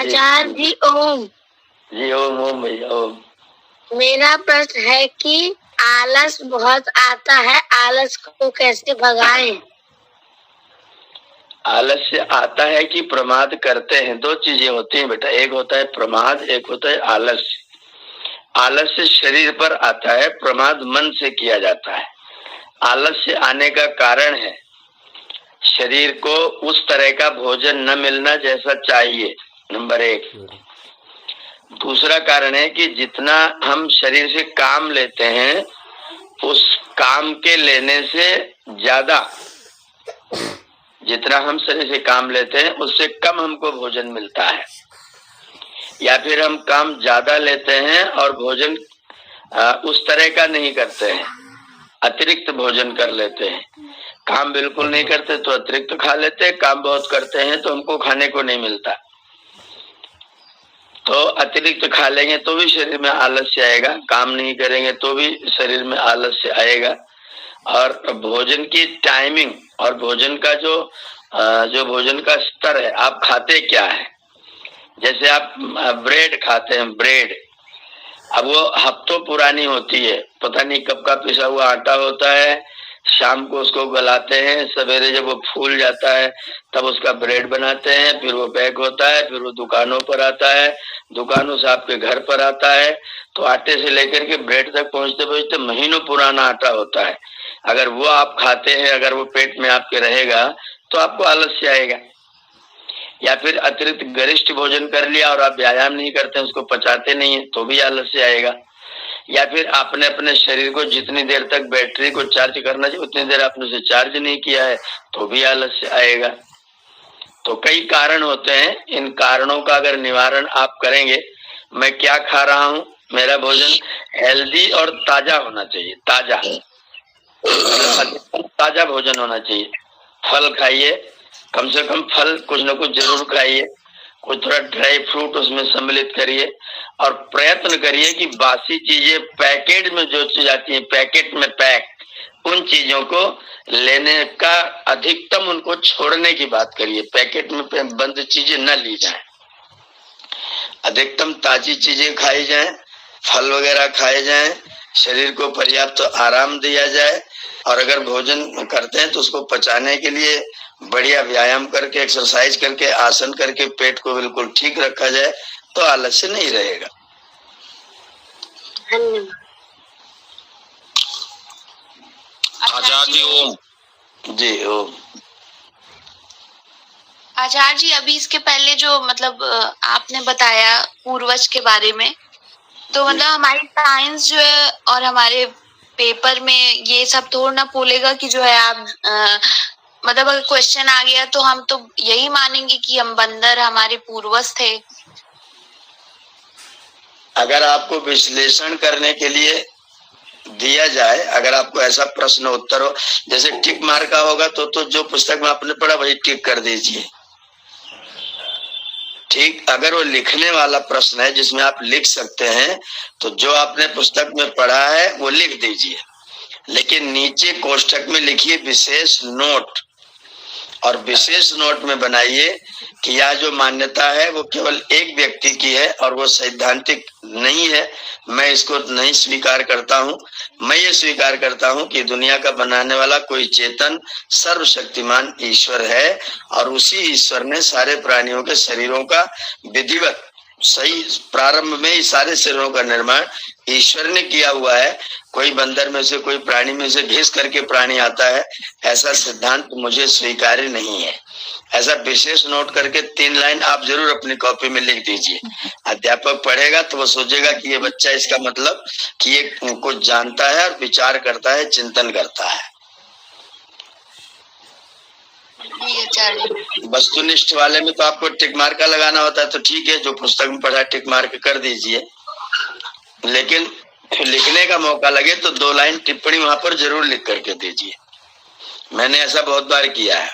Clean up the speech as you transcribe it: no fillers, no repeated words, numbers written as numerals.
आचार्य जी ओम। जी ओम ओम भैया ओम। मेरा प्रश्न है कि आलस बहुत आता है, आलस को कैसे भगाएं? आलस्य आता है कि प्रमाद करते हैं, दो चीजें होती हैं बेटा, एक होता है प्रमाद, एक होता है आलस्य। आलस्य शरीर पर आता है, प्रमाद मन से किया जाता है। आलस्य आने का कारण है शरीर को उस तरह का भोजन न मिलना जैसा चाहिए, नंबर एक। दूसरा कारण है कि जितना हम शरीर से काम लेते हैं उस काम के लेने से ज्यादा, जितना हम शरीर से काम लेते हैं उससे कम हमको भोजन मिलता है, या फिर हम काम ज्यादा लेते हैं और भोजन उस तरह का नहीं करते हैं, अतिरिक्त भोजन कर लेते हैं। काम बिल्कुल नहीं करते तो अतिरिक्त खा लेते हैं, काम बहुत करते हैं तो हमको खाने को नहीं मिलता, तो अतिरिक्त खा लेंगे तो भी शरीर में आलस्य आएगा, काम नहीं करेंगे तो भी शरीर में आलस्य आएगा। और भोजन की टाइमिंग और भोजन का जो भोजन का स्तर है, आप खाते क्या है। जैसे आप ब्रेड खाते हैं, ब्रेड अब वो हफ्तों पुरानी होती है, पता नहीं कब का पिसा हुआ आटा होता है, शाम को उसको गलाते हैं, सवेरे जब वो फूल जाता है तब उसका ब्रेड बनाते हैं, फिर वो पैक होता है, फिर वो दुकानों पर आता है, दुकानों से आपके घर पर आता है। तो आटे से लेकर के ब्रेड तक पहुंचते पहुंचते महीनों पुराना आटा होता है। अगर वो आप खाते हैं, अगर वो पेट में आपके रहेगा तो आपको आलस्य आएगा। या फिर अतिरिक्त गरिष्ठ भोजन कर लिया और आप व्यायाम नहीं करते, उसको पचाते नहीं है तो भी आलस्य आएगा। या फिर आपने अपने शरीर को जितनी देर तक बैटरी को चार्ज करना चाहिए उतनी देर आपने उसे चार्ज नहीं किया है तो भी आलस्य आएगा। तो कई कारण होते हैं, इन कारणों का अगर निवारण आप करेंगे, मैं क्या खा रहा हूँ, मेरा भोजन हेल्दी और ताजा होना चाहिए, ताजा भोजन होना चाहिए। फल खाइए, कम से कम फल कुछ न कुछ जरूर खाइए, कुछ थोड़ा ड्राई फ्रूट उसमें सम्मिलित करिए, और प्रयत्न करिए कि बासी चीजें पैकेट में जो चीज आती है, पैकेट में पैक, उन चीजों को लेने का अधिकतम उनको छोड़ने की बात करिए। पैकेट में बंद चीजें न ली जाएं, अधिकतम ताजी चीजें खाई जाएं, फल वगैरह खाए जाएं, शरीर को पर्याप्त आराम दिया जाए, और अगर भोजन करते हैं तो उसको पचाने के लिए बढ़िया व्यायाम करके, एक्सरसाइज करके, आसन करके पेट को बिल्कुल ठीक रखा जाए तो आलस्य नहीं रहेगा। आचार्य ओम। जी ओम। आचार्य जी, अभी इसके पहले जो मतलब आपने बताया पूर्वज के बारे में, तो मतलब हमारी साइंस जो है और हमारे पेपर में ये सब थोड़ा ना बोलेगा कि जो है आप मतलब अगर क्वेश्चन आ गया तो हम तो यही मानेंगे कि हम बंदर हमारे पूर्वज थे। अगर आपको विश्लेषण करने के लिए दिया जाए, अगर आपको ऐसा प्रश्न उत्तर हो, जैसे टिक मार का होगा तो जो पुस्तक में आपने पढ़ा वही टिक कर दीजिए, ठीक। अगर वो लिखने वाला प्रश्न है जिसमें आप लिख सकते हैं तो जो आपने पुस्तक में पढ़ा है वो लिख दीजिए, लेकिन नीचे कोष्ठक में लिखिए विशेष नोट, और विशेष नोट में बनाइए कि यह जो मान्यता है वो केवल एक व्यक्ति की है और वो सैद्धांतिक नहीं है, मैं इसको नहीं स्वीकार करता हूँ। मैं ये स्वीकार करता हूँ कि दुनिया का बनाने वाला कोई चेतन सर्वशक्तिमान ईश्वर है, और उसी ईश्वर ने सारे प्राणियों के शरीरों का विधिवत सही प्रारंभ में ही सारे शरीरों का निर्माण ईश्वर ने किया हुआ है। कोई बंदर में से, कोई प्राणी में से घिस करके प्राणी आता है, ऐसा सिद्धांत मुझे स्वीकार्य नहीं है। ऐसा विशेष नोट करके 3 लाइन आप जरूर अपनी कॉपी में लिख दीजिए। अध्यापक पढ़ेगा तो वो सोचेगा कि ये बच्चा, इसका मतलब कि ये कुछ जानता है और विचार करता है, चिंतन करता है। वस्तुनिष्ठ वाले में तो आपको टिक मार्क का लगाना होता है, तो ठीक है, जो पुस्तक में पढ़ा टिक मार्क कर दीजिए, लेकिन लिखने का मौका लगे तो 2 लाइन टिप्पणी वहां पर जरूर लिख करके दीजिए। मैंने ऐसा बहुत बार किया है।